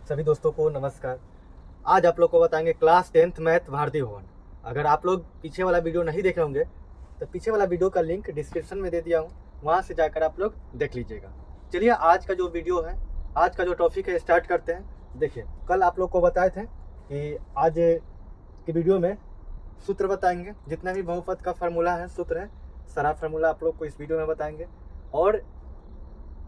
सभी दोस्तों को नमस्कार। आज आप लोग को बताएंगे क्लास 10th मैथ भारती भवन। अगर आप लोग पीछे वाला वीडियो नहीं देखे होंगे तो पीछे वाला वीडियो का लिंक डिस्क्रिप्शन में दे दिया हूँ, वहाँ से जाकर आप लोग देख लीजिएगा। चलिए आज का जो वीडियो है, आज का जो टॉपिक है, स्टार्ट करते हैं। देखिए, कल आप लोग को बताए थे कि आज के वीडियो में सूत्र बताएंगे, जितना भी बहुपद का फार्मूला है, सूत्र है, सारा फार्मूला आप लोग को इस वीडियो में बताएंगे। और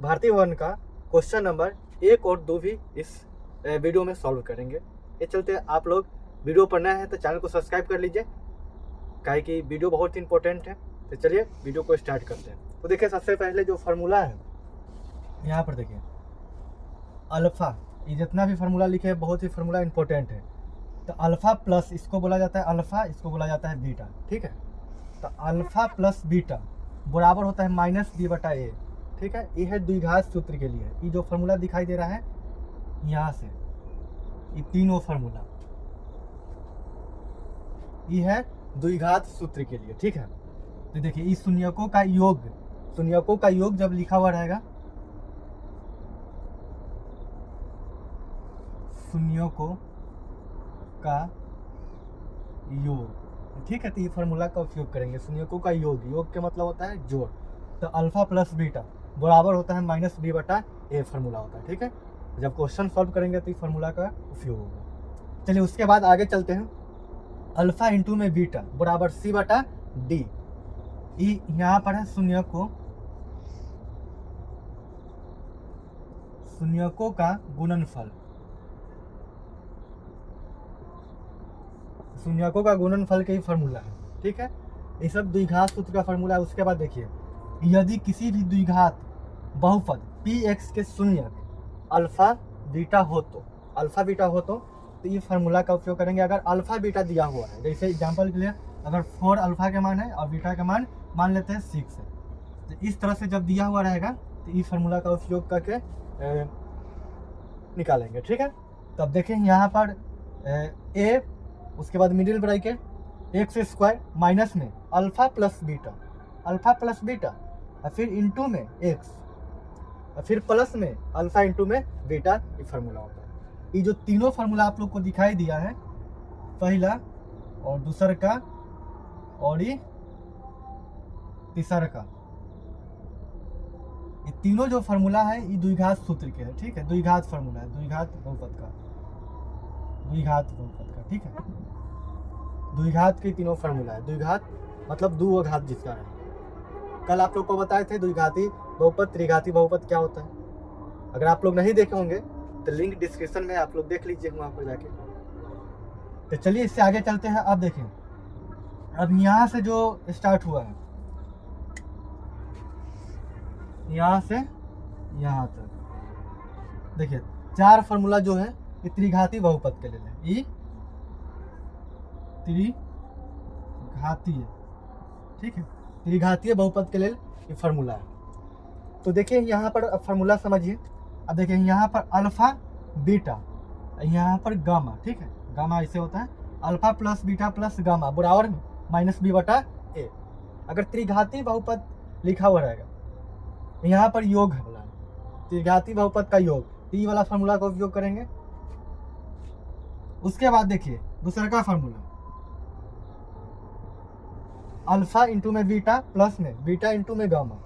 भारती भवन का क्वेश्चन नंबर 1 और 2 भी इस वीडियो में सॉल्व करेंगे। ये चलते आप लोग वीडियो पर नए हैं तो चैनल को सब्सक्राइब कर लीजिए, काहे कि वीडियो बहुत ही इंपॉर्टेंट है। तो चलिए वीडियो को स्टार्ट करते हैं। तो देखिए, सबसे पहले जो फार्मूला है यहाँ पर देखिए, अल्फ़ा, ये जितना भी फार्मूला लिखे हैं बहुत ही फार्मूला इंपॉर्टेंट है। तो अल्फ़ा प्लस, इसको बोला जाता है अल्फ़ा, इसको बोला जाता है बीटा, ठीक है। तो अल्फ़ा प्लस बीटा बराबर होता है -b/a, ठीक है। ये है द्विघात सूत्र के लिए। ये जो फार्मूला दिखाई दे रहा है यहाँ से, ये तीनों फार्मूला ये है द्विघात सूत्र के लिए, ठीक है। तो देखिए, इस शून्यकों का योग जब लिखा हुआ रहेगा, शून्यकों का योग, ठीक है। तो ये फार्मूला का उपयोग करेंगे। शून्यकों का योग के मतलब होता है जोड़। तो अल्फा प्लस बीटा बराबर होता है -b/a, फार्मूला होता है, ठीक है। जब क्वेश्चन सॉल्व करेंगे तो इस फार्मूला का उपयोग होगा। चलिए उसके बाद आगे चलते हैं। अल्फा इंटू में बीटा बराबर c/d। यहाँ पर है शून्यकों का गुणनफल, शून्यकों का गुणनफल का ही फार्मूला है, ठीक है। ये सब द्विघात सूत्र का फार्मूला है। उसके बाद देखिए, यदि किसी भी द्विघात बहुपद px के शून्यक अल्फा बीटा हो तो ये फार्मूला का उपयोग करेंगे। अगर अल्फा बीटा दिया हुआ है, जैसे एग्जांपल के लिए अगर 4 अल्फा के मान है और बीटा का मान मान लेते हैं 6 है, तो इस तरह से जब दिया हुआ रहेगा तो इस फार्मूला का उपयोग करके निकालेंगे, ठीक है। तो अब देखें यहाँ पर a, उसके बाद मिडिल ब्रैकेट x² माइनस में अल्फा प्लस बीटा और फिर इंटू में x और फिर प्लस में अल्फा इंटू में बीटा, ये फार्मूला होता है। ये जो तीनों फार्मूला आप लोग को दिखाई दिया है, पहला और दूसरा का और ये तीसरा का, ये तीनों जो फार्मूला है ये द्विघात सूत्र के है, ठीक है। द्विघात फार्मूला है, द्विघात बहुपद का, ठीक है। द्विघात के तीनों फार्मूला है। द्विघात मतलब दो घात जिसका है। कल आप लोग को बताए थे द्विघाती बहुपद, त्रिघाती बहुपद क्या होता है। अगर आप लोग नहीं देखे होंगे तो लिंक डिस्क्रिप्शन में आप लोग देख लीजिए वहाँ पर जाके। तो चलिए इससे आगे चलते हैं। अब देखें, अब यहाँ से जो स्टार्ट हुआ है, यहाँ से यहाँ तक देखिए, 4 फार्मूला जो है ये त्रिघाती बहुपद के लिए है। ये त्रिघातीय, ठीक है, त्रिघातीय बहुपद के लिए ये फार्मूला है। तो देखिए यहाँ पर अब फार्मूला समझिए। अब देखिए यहाँ पर अल्फा बीटा, यहाँ पर गामा, ठीक है। गामा ऐसे होता है, alpha plus beta plus gamma बराबर में -b/a। अगर त्रिघाती बहुपद लिखा हुआ रहेगा, यहाँ पर योग है बोला, त्रिघाती बहुपद का योग, तो ये वाला फार्मूला का उपयोग करेंगे। उसके बाद देखिए दूसरा का फार्मूला, अल्फा इंटू में बीटा प्लस में बीटा इंटू में गामा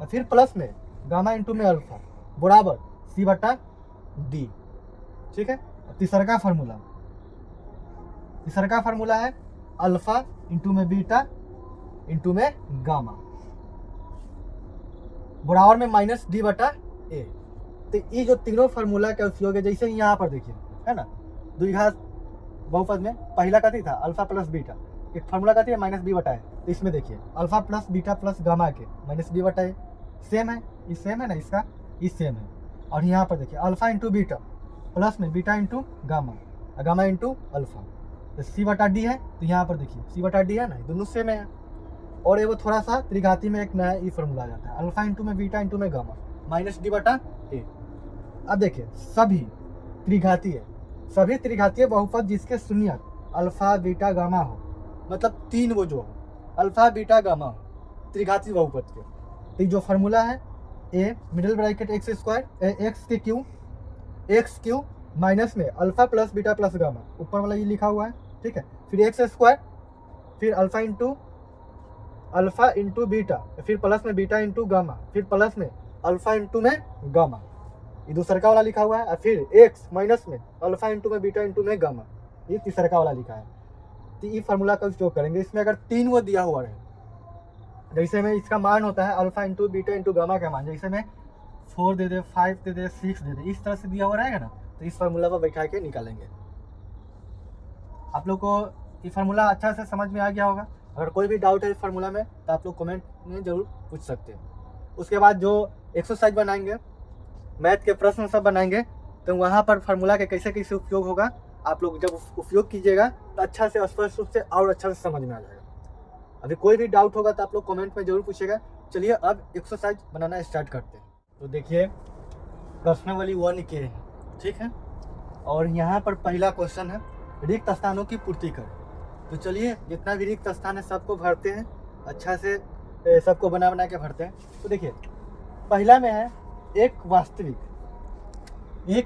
और फिर प्लस में गामा इंटू में अल्फा बराबर c/d, ठीक है। तीसरा का फार्मूला है अल्फा इंटू में बीटा इंटू में गामा बराबर में -d/a। तो ये जो तीनों फार्मूला का उपयोग है, जैसे यहाँ पर देखिए है ना, द्विघात बहुपद में पहला कथी था, अल्फा प्लस बीटा, एक फार्मूला कथी है -b/a। तो इसमें देखिए alpha plus beta plus gamma के -b/a सेम है, ये सेम है ना, इसका ये सेम है। और यहाँ पर देखिए अल्फा इंटू बीटा प्लस में बीटा इंटू गामा और गामा इंटू अल्फा, तो c/d है। तो यहाँ पर देखिए c/d है ना, दोनों सेम है। और ये वो थोड़ा सा त्रिघाती में एक नया ये फार्मूला आ जाता है, अल्फा इंटू में बीटा इंटू में गामा -d/a। अब देखिए सभी त्रिघातीय बहुपद जिसके शून्यक अल्फा बीटा गामा हो, मतलब 3 वो जो हो, अल्फा बीटा गामा हो, त्रिघाती बहुपद के, तो जो फार्मूला है a middle bracket x² x के क्यू माइनस में alpha plus beta plus gamma, ऊपर वाला ये लिखा हुआ है, ठीक है। फिर एक्स स्क्वायर, फिर अल्फा इंटू बीटा, फिर प्लस में बीटा इंटू गामा, फिर प्लस में अल्फा इंटू में गामा, ये दूसरा वाला लिखा हुआ है। और फिर एक्स माइनस में अल्फा इंटू में बीटा इंटू में गामा, ये तीसरा वाला लिखा है। तो ये फार्मूला का उपयोग करेंगे। इसमें अगर 3 वो दिया हुआ है, जैसे में इसका मान होता है alpha into beta into gamma का मान, जैसे में 4 दे दे, 5 दे दे, 6 दे दे, इस तरह से दिया हुआ रहेगा ना, तो इस फार्मूला पर बैठा के निकालेंगे। आप लोग को ये फार्मूला अच्छा से समझ में आ गया होगा। अगर कोई भी डाउट है इस फार्मूला में तो आप लोग कमेंट में ज़रूर पूछ सकते हैं। उसके बाद जो एक्सरसाइज बनाएंगे, मैथ के प्रश्न सब बनाएंगे, तो वहाँ पर फार्मूला के कैसे कैसे उपयोग होगा, आप लोग जब उपयोग कीजिएगा तो अच्छा से स्पष्ट रूप से और अच्छा से समझ में आ जाएगा। अभी कोई भी डाउट होगा तो आप लोग कमेंट में जरूर पूछेगा। चलिए अब एक्सरसाइज बनाना स्टार्ट करते हैं। तो देखिए प्रश्नावली 1 के है, ठीक है। और यहाँ पर पहला क्वेश्चन है, रिक्त स्थानों की पूर्ति करें। तो चलिए जितना भी रिक्त स्थान है सबको भरते हैं, अच्छा से सबको बना के भरते हैं। तो देखिए पहला में है एक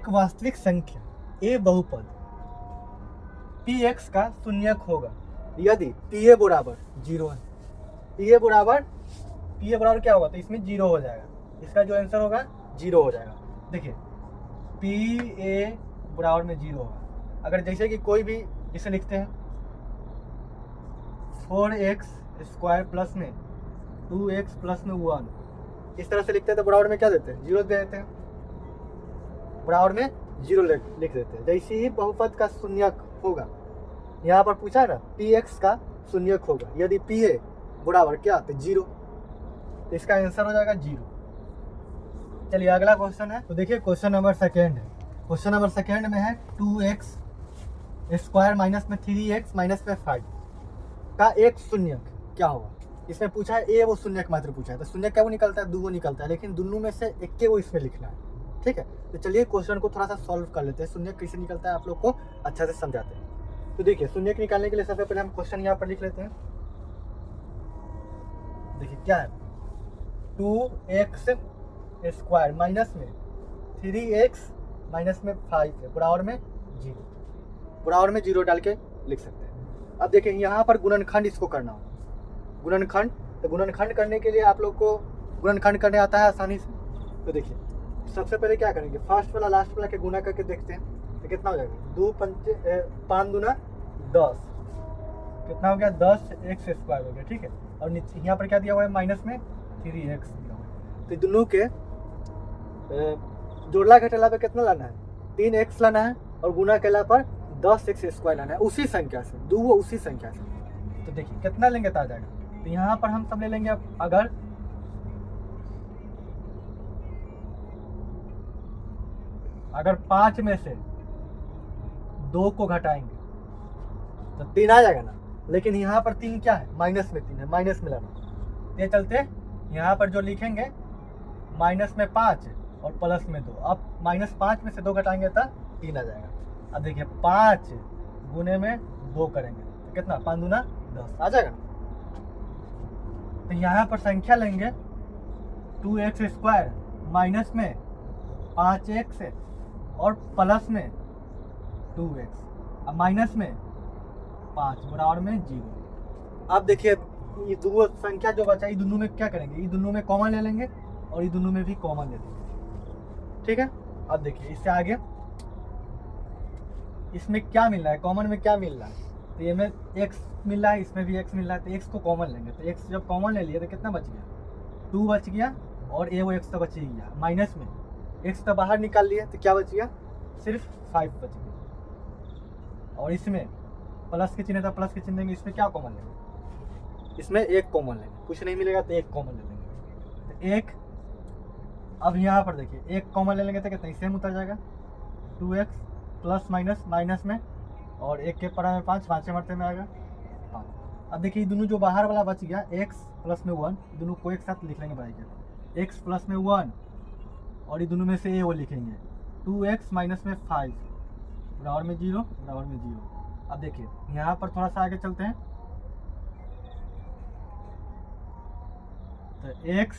वास्तविक संख्या ए बहुपद पी एक्स का शून्यक होगा यदि पी ए बराबर 0 है। पी ए बराबर क्या होगा, तो इसमें 0 हो जाएगा, इसका जो आंसर होगा 0 हो जाएगा। देखिए पी ए बराबर में 0 होगा। अगर जैसे कि कोई भी इसे लिखते हैं 4x स्क्वायर प्लस में 2x प्लस में 1, इस तरह से लिखते हैं तो बराबर में क्या देते हैं, 0 दे देते हैं, बराबर में 0 लिख देते हैं। जैसे ही बहुपद का शून्यक होगा, यहाँ पर पूछा है ना px का शून्यक होगा यदि pa बराबर क्या, तो 0, तो इसका आंसर हो जाएगा 0। चलिए अगला क्वेश्चन है। तो देखिए क्वेश्चन नंबर सेकेंड है। क्वेश्चन नंबर सेकेंड में है 2x स्क्वायर माइनस में 3x माइनस में 5 का एक शून्यक क्या होगा। इसमें पूछा है ए वो शून्यक मात्र पूछा है, तो शून्यक क्या वो निकलता है, 2 वो निकलता है, लेकिन दोनों में से एक के वो इसमें लिखना है, ठीक है। तो चलिए क्वेश्चन को थोड़ा सा सॉल्व कर लेते हैं, शून्यक कैसे निकलता है आप लोग को अच्छा से समझाते हैं। तो देखिए शून्यक निकालने के लिए सबसे पहले हम क्वेश्चन यहाँ पर लिख लेते हैं। देखिए क्या है, 2x स्क्वायर माइनस में 3x माइनस में 5 है, बराबर में 0, बराबर में 0 डाल के लिख सकते हैं। अब देखिए यहाँ पर गुणनखंड इसको करना होगा, गुणनखंड। तो गुणनखंड करने के लिए आप लोग को गुणनखंड करने आता है आसानी से। तो देखिए सबसे पहले क्या करेंगे, फर्स्ट वाला लास्ट वाला के गुना करके देखते हैं तो कितना हो जाएगा, 5 दूना 10, कितना हो गया 10x स्क्वायर हो गया, ठीक है। और नीचे यहाँ पर क्या दिया हुआ है, माइनस में 3x दिया हुआ है। तो दोनों के जोड़ला घटेला पे कितना लाना है, 3x लाना है, और गुना केला पर 10x स्क्वायर लाना है, उसी संख्या से, दो उसी संख्या से। तो देखिए कितना लेंगे तो आ जाएगा। तो यहाँ पर हम सब ले लेंगे, अगर 5 में से 2 को घटाएंगे तो 3 आ जाएगा ना, लेकिन यहाँ पर 3 क्या है, माइनस में 3 है, माइनस में लाना। ये चलते यहाँ पर जो लिखेंगे माइनस में 5 और प्लस में 2। अब -5 में से 2 घटाएंगे तो 3 आ जाएगा। अब देखिए 5 गुने में 2 करेंगे तो कितना, 5 दूना 10 आ जाएगा। तो यहाँ पर संख्या लेंगे 2x स्क्वायर माइनस में 5x और प्लस में 2x, अब माइनस में 5 बराबर में 0। अब देखिए ये दो संख्या जो बचा, ये दोनों में क्या करेंगे, ये दोनों में कॉमन ले लेंगे और ये दोनों में भी कॉमन ले लेंगे, ठीक है। अब देखिए इससे आगे इसमें क्या मिल रहा है, कॉमन में क्या मिल रहा है, तो ये में x मिल रहा है, इसमें भी x मिल रहा है, तो x को कॉमन लेंगे। तो x जब कॉमन ले लिए तो कितना बच गया, 2 बच गया, और ये वो x तो बच ही गया, माइनस में x तो बाहर निकाल लिए तो क्या बच गया, सिर्फ 5 बच गया। और इसमें प्लस के चिन्ह था, प्लस के चिन्ह देंगे, इसमें क्या कॉमन लेंगे, इसमें 1 कॉमन लेंगे, कुछ नहीं मिलेगा तो 1 कॉमन ले लेंगे, तो 1। अब यहाँ पर देखिए 1 कॉमन ले लेंगे तो कितना, सेम उतर जाएगा, 2x प्लस माइनस माइनस में, और 1 के पड़ा में 5, 5 मरते में आएगा 5। अब देखिए दोनों जो बाहर वाला बच गया x प्लस में 1, दोनों को एक साथ लिख लेंगे, बढ़ाइए x प्लस में 1, और ये दोनों में से वो लिखेंगे 2x माइनस में 5 बराबर में 0, बराबर में 0। अब देखिए यहाँ पर थोड़ा सा आगे चलते हैं, तो x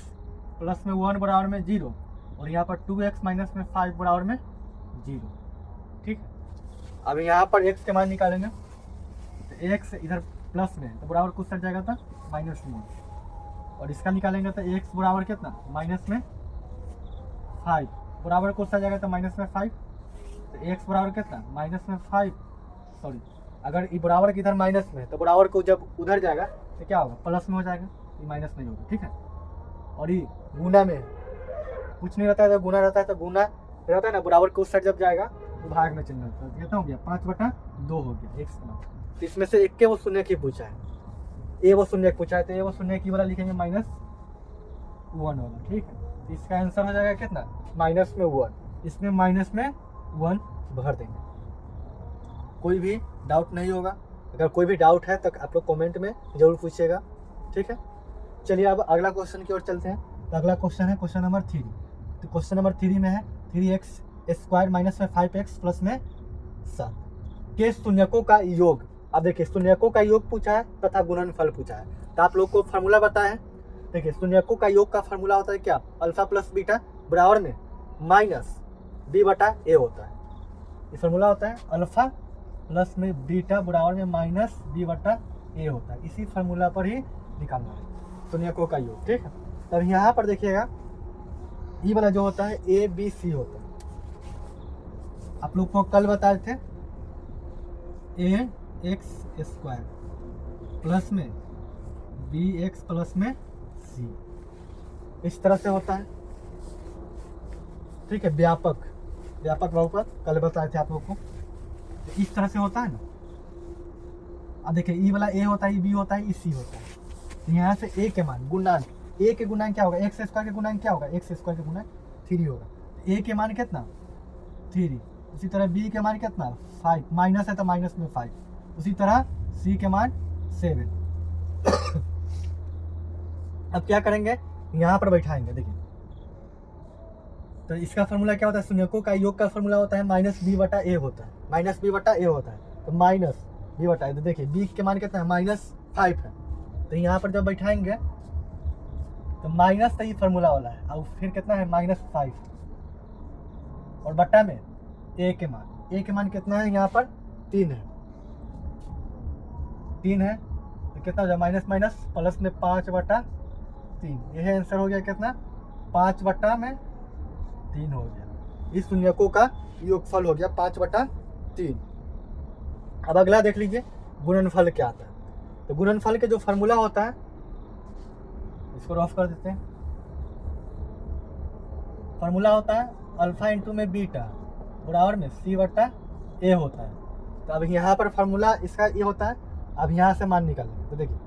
प्लस में 1 बराबर में 0, और यहाँ पर 2x माइनस में 5 बराबर में 0, ठीक है। अब यहाँ पर x के मान निकालेंगे तो x इधर प्लस में तो बराबर कुछ सट जाएगा था -1, और इसका निकालेंगे तो x बराबर कितना -5 बराबर कुछ सा जाएगा तो -5, तो x बराबर कितना -5 सॉरी, अगर ये बराबर के इधर माइनस में तो बराबर को जब उधर जाएगा तो क्या होगा प्लस में हो जाएगा, ये माइनस नहीं होगा। ठीक है, और ये गुना में कुछ नहीं रहता है तो गुना रहता है, तो गुना रहता है ना बराबर को उस साइड जब जाएगा तो भाग में चिन्ह रहता है। कितना हो गया 5/2 हो गया x का। तो इसमें से एक के वो शून्य की पूछा है, ए वो शून्य पूछा है तो ए वो शून्य की वाला लिखेंगे -1 वाला। ठीक है, तो इसका आंसर हो जाएगा कितना -1, इसमें -1 भर देंगे। कोई भी डाउट नहीं होगा, अगर कोई भी डाउट है तो आप लोग कमेंट में जरूर पूछिएगा। ठीक है, चलिए अब अगला क्वेश्चन की ओर चलते हैं। तो अगला क्वेश्चन है क्वेश्चन नंबर 3। तो क्वेश्चन नंबर 3 में है 3x² - 5x प्लस में 7 के शून्यकों का योग। अब देखिए शून्यकों का योग पूछा है तथा गुणनफल पूछा है, तो आप लोग को फार्मूला बताया है। देखिए शून्यकों का योग का फार्मूला होता है क्या, अल्फा प्लस बीटा बराबर में -b/a होता है। ये फार्मूला होता है अल्फा प्लस में बीटा बराबर में -b/a होता है। इसी फार्मूला पर ही निकालना है शून्यकों का योग। ठीक है, तब यहाँ पर देखिएगा ये वाला जो होता है ABC होता है। आप लोग को कल बताए थे ax² प्लस में bx प्लस में c, इस तरह से होता है। ठीक है, व्यापक बहुपद कल बताए थे आप लोग को, इस तरह से होता है ना। अब देखिए ई वाला a होता है, b होता है, c होता है। यहाँ से a के मान गुणांक, a के गुणांक क्या होगा, x² के गुणांक क्या होगा, x² के गुणांक 3 होगा। a के मान कितना 3, उसी तरह b के मान कितना 5, माइनस है तो माइनस में 5, उसी तरह c के मान 7। अब क्या करेंगे, यहाँ पर बैठाएंगे। देखिए तो इसका फार्मूला क्या होता है, शून्यकों का योग का फार्मूला होता है -b/a होता है, -b/a होता है। तो -b/a, तो देखिए b के मान कितना है -5 है, तो यहाँ पर जब बैठाएंगे तो माइनस तो ये फार्मूला वाला है, और फिर कितना है -5 और बट्टा में a के मान कितना है, यहाँ पर 3 है, तो कितना हो जाए माइनस प्लस में 5/3, यह आंसर हो गया कितना 5/3 हो गया। इस शून्यकों का योगफल हो गया 5/3। अब अगला देख लीजिए गुणनफल क्या आता है। तो गुणनफल के जो फार्मूला होता है, इसको रफ कर देते हैं। फार्मूला होता है अल्फा इंटू में बीटा बराबर में c/a होता है। तो अब यहाँ पर फार्मूला इसका ये होता है। अब यहाँ से मान निकालेंगे तो देखिए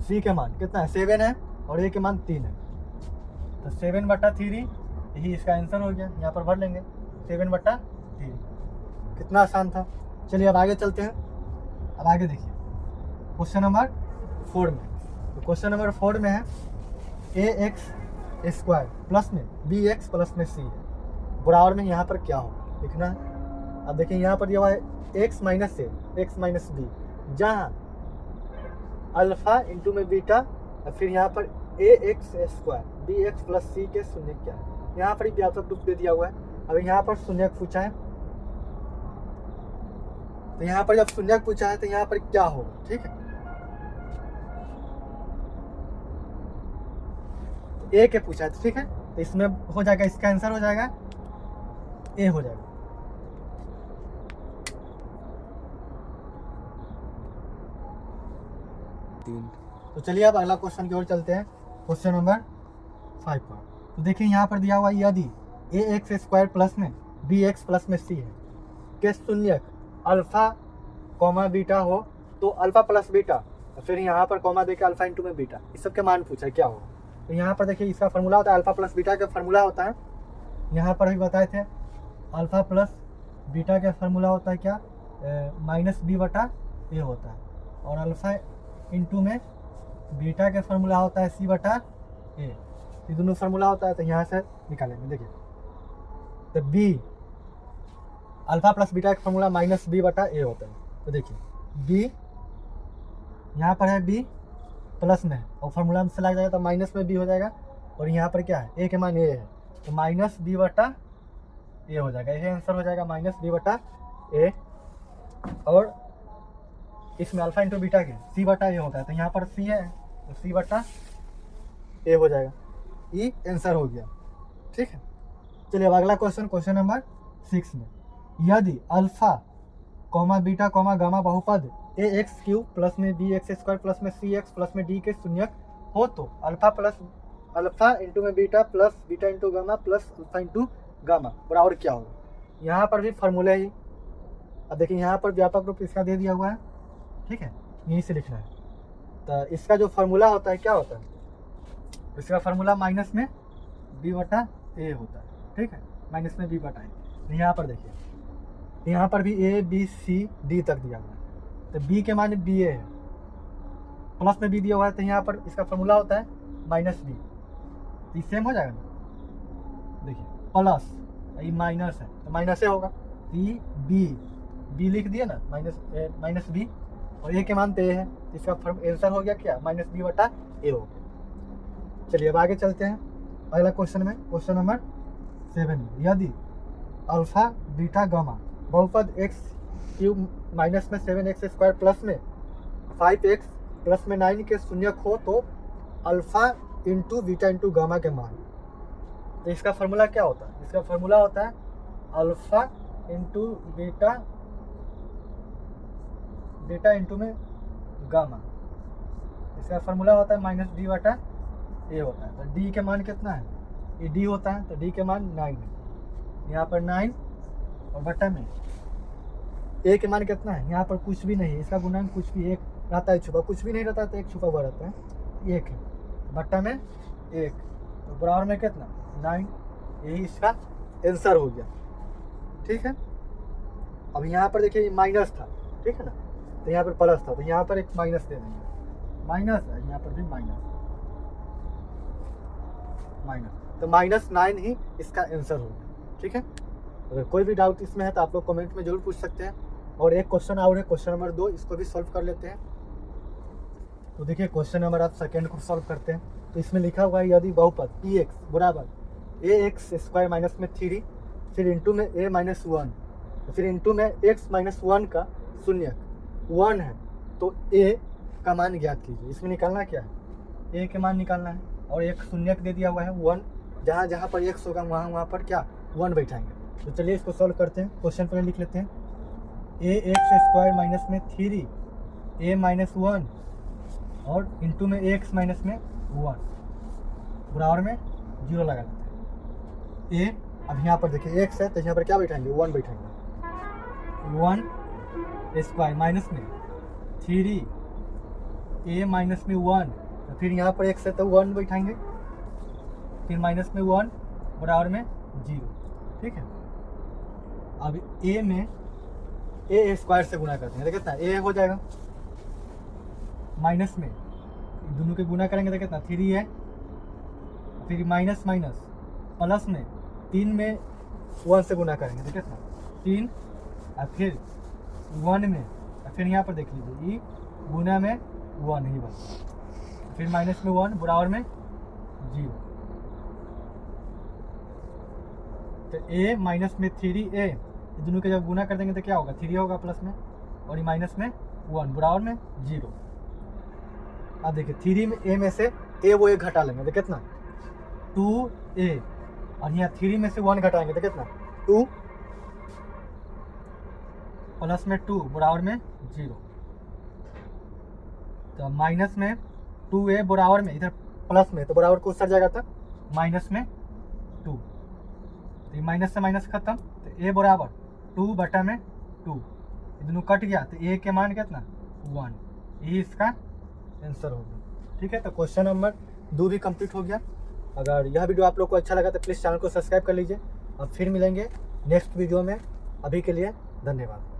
c के मान कितना है 7 है और a के मान 3 है, तो 7/3 यही इसका आंसर हो गया। यहाँ पर भर लेंगे 7/3। कितना आसान था। चलिए अब आगे चलते हैं। अब आगे देखिए क्वेश्चन नंबर 4 में। तो क्वेश्चन नंबर 4 में है ax² प्लस में bx प्लस में c है, बराबर में यहाँ पर क्या होगा लिखना है। अब देखिए यहाँ पर यह है x माइनस b, जहाँ अल्फा इंटू में बीटा और फिर यहाँ पर ax² bx प्लस c के शून्य क्या है। यहाँ पर व्यापक रूप दे दिया हुआ है। अब यहाँ पर शून्यक पूछा है, तो यहाँ पर जब शून्यक पूछा है तो यहाँ पर क्या होगा। ठीक है, ए के पूछा है, ठीक है, तो इसमें हो जाएगा, इसका आंसर हो जाएगा ए हो जाएगा। तो चलिए अब अगला क्वेश्चन की ओर चलते हैं, क्वेश्चन नंबर 5 पर। तो देखिए यहाँ पर दिया हुआ यदि ax² प्लस में bx प्लस में c है के शून्यक अल्फा कॉमा बीटा हो, तो अल्फा प्लस बीटा फिर यहाँ पर कॉमा देके अल्फा इंटू में बीटा, इस सब के मान पूछा है क्या होगा। तो यहाँ पर देखिए इसका फार्मूला होता है अल्फा प्लस बीटा का फार्मूला होता है, यहाँ पर भी बताए थे अल्फा प्लस बीटा का फार्मूला होता है क्या -b/a होता है, और अल्फा इंटू में बीटा का फार्मूला होता है c/a, ये दोनों फार्मूला होता है। तो यहाँ से निकालेंगे। देखिए तो b अल्फा प्लस बीटा का फार्मूला -b/a होता है। तो देखिए b यहाँ पर है b प्लस में है और फार्मूला में से लग जाएगा तो माइनस में b हो जाएगा, और यहाँ पर क्या है a के मान a है तो -b/a हो जाएगा। यही आंसर हो जाएगा -b/a। ए, और इसमें अल्फा इंटू बीटा के सी बटा ए होता है, तो यहाँ पर सी है तो सी बटा ए हो जाएगा। ये आंसर हो गया। ठीक है, चलिए अब अगला क्वेश्चन नंबर 6 में, यदि alpha comma beta comma gamma बहुपद ए एक्स क्यूब प्लस में बी एक्स स्क्वायर प्लस में सी एक्स प्लस में डी के शून्यक हो तो अल्फा इंटू में beta plus beta into gamma plus alpha into gamma बराबर क्या होगा। यहाँ पर भी फार्मूला ही, अब देखिए यहाँ पर व्यापक रूप इसका दे दिया हुआ है। ठीक है, यहीं से लिखना है। तो इसका जो फार्मूला होता है क्या होता है, इसका फार्मूला माइनस में बी बटा ए होता है। ठीक है, माइनस में बी बटा ए। यहाँ पर देखिए, यहाँ पर भी ए बी सी डी तक दिया हुआ है, तो बी के मान बी ए है, प्लस में बी दिया हुआ है, तो यहाँ पर इसका फार्मूला होता है माइनस बी। तो सेम हो जाएगा ना, देखिए प्लस ये माइनस है तो माइनस ए होगा, ये बी लिख दिया ना, माइनस बी, और ए के मान तो ए है, इसका आंसर हो गया क्या, माइनस बी बटा ए हो गया। चलिए अब आगे चलते हैं अगला क्वेश्चन में, क्वेश्चन नंबर 7 में, यदि अल्फा बीटा गामा बहुपद एक्स क्यूब माइनस में 7x स्क्वायर प्लस में 5x प्लस में 9 के शून्यक हो तो alpha into beta into gamma के मान। तो इसका फार्मूला क्या होता है, इसका फार्मूला होता है अल्फा इंटू बीटा इंटू में गामा, इसका फार्मूला होता है माइनस डी बटा ए होता है। तो डी के मान कितना है, ये डी होता है, तो डी के मान 9 है, यहाँ पर 9 और बटा में ए के मान कितना है, यहाँ पर कुछ भी नहीं, इसका गुणांक कुछ भी एक रहता है छुपा, कुछ भी नहीं रहता है तो एक छुपा हुआ रहता है, एक है बट्टा में एक, तो बराबर में कितना 9, यही इसका आंसर हो गया। ठीक है, अब यहाँ पर देखिए माइनस था, ठीक है ना, तो यहाँ पर प्लस था, तो यहाँ पर एक माइनस दे देंगे, माइनस है, यहाँ पर भी माइनस, तो -9 ही इसका आंसर होगा। ठीक है, अगर कोई भी डाउट इसमें है तो आप लोग कमेंट में जरूर पूछ सकते हैं। और एक क्वेश्चन और है, क्वेश्चन नंबर 2, इसको भी सॉल्व कर लेते हैं। तो देखिए क्वेश्चन नंबर आप सेकेंड को सॉल्व करते हैं, तो इसमें लिखा हुआ है यदि बहुपद पी एक्स बराबर ए एक्स स्क्वायर माइनस में 3 फिर इंटू में ए माइनस 1 फिर इंटू में एक्स माइनस 1 का शून्यक 1 है तो ए का मान ज्ञात कीजिए। इसमें निकालना क्या है, ए के मान निकालना है, और एक शून्यक दे दिया हुआ है 1, जहाँ जहाँ पर एक्स होगा वहाँ पर क्या 1 बैठाएंगे। तो चलिए इसको सॉल्व करते हैं। क्वेश्चन पर लिख लेते हैं ए एक्स स्क्वायर माइनस में 3 ए माइनस 1 और इंटू में एक्स माइनस में 1 बराबर में 0 लगा लेते हैं। ए अब यहाँ पर देखिए एक्स है तो यहाँ पर क्या बैठाएंगे 1 बैठाएंगे, 1 स्क्वायर माइनस में 3 ए माइनस में 1, तो फिर यहाँ पर एक्स है तो 1 बैठाएंगे, फिर माइनस में 1 बराबर में 0। ठीक है, अब ए में ए स्क्वायर से गुना करते हैं तो कितना ए हो जाएगा, माइनस में दोनों के गुना करेंगे तो कितना 3 है, फिर माइनस माइनस प्लस में 3 में 1 से गुना करेंगे तो कितना 3, और फिर 1 में, और फिर यहाँ पर देख लीजिए ई गुना में 1 ही बस, फिर माइनस में 1 बराबर में 0। तो ए माइनस में 3a दोनों के जब गुना कर देंगे तो क्या होगा 3 होगा प्लस में, और ये माइनस में 1 बराबर में 0। अब देखिए 3 में ए में से ए वो एक घटा लेंगे तो कितना 2a, और यहाँ 3 में से 1 घटाएंगे तो कितना 2 प्लस में 2 बराबर में 0। तो माइनस में 2a बराबर में इधर प्लस में, तो बराबर को सर जाएगा था माइनस में 2, तो ये माइनस से माइनस खत्म, तो a बराबर 2 बटा में 2, ये दोनों कट गया तो a के मान कितना 1, यही इसका आंसर होगा। ठीक है, तो क्वेश्चन नंबर 2 भी कंप्लीट हो गया। अगर यह वीडियो आप लोग को अच्छा लगा तो प्लीज़ चैनल को सब्सक्राइब कर लीजिए। अब फिर मिलेंगे नेक्स्ट वीडियो में, अभी के लिए धन्यवाद।